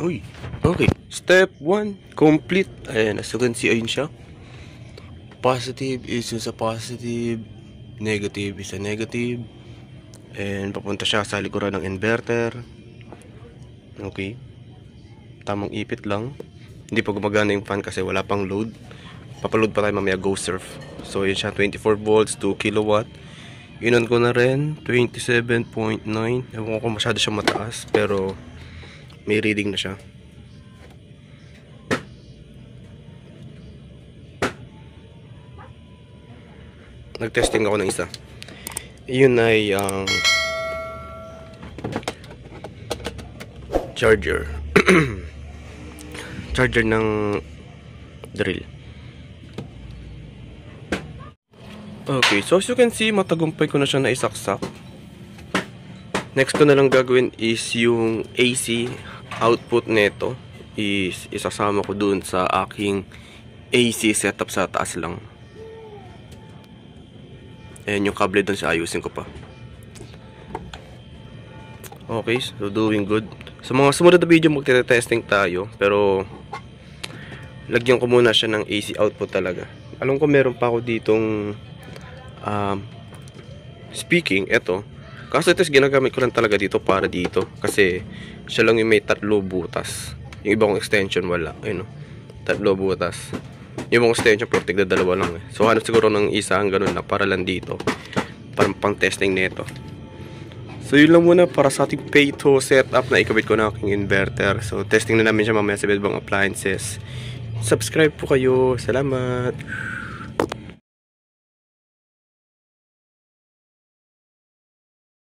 Uy, okay. Step 1, complete. Ayan, as you can see, ayun siya. Positive is sa positive, negative is sa negative. And papunta siya sa likuran ng inverter. Okay. Tamang ipit lang. Hindi pa gumagana yung fan kasi wala pang load. Papaload pa tayo mamaya, go surf. So yun siya, 24 volts, 2 kilowatt. Inon ko na rin, 27.9. Ewan ko masyado siya mataas, pero may reading na siya. Nag-testing ako ng isa. Yun ay charger. Charger ng drill. Okay, so as you can see, matagumpay ko na siya na isaksak. Next ko na lang gagawin is yung AC output neto is isasama ko dun sa aking AC setup sa taas lang. Ayan yung kable dun sa ayusin ko pa. Okay, so doing good. Sa mga sumunod na video magte-testing tayo, pero lagyan ko muna siya ng AC output talaga. Alam ko meron pa ako ditong speaking, eto. Kaso ito ginagamit ko lang talaga dito para dito, kasi siya lang yung may 3 butas. Yung ibang extension wala, ayun, 3 butas. Yung mga extension pero tigda 2 lang eh. So hanap siguro ng isa ang ganun na para lang dito, para pang testing nito. So yun lang muna para sa ating Payto setup na ikabit ko na aking inverter. So testing na namin siya mamaya sa ibang appliances. Subscribe po kayo. Salamat.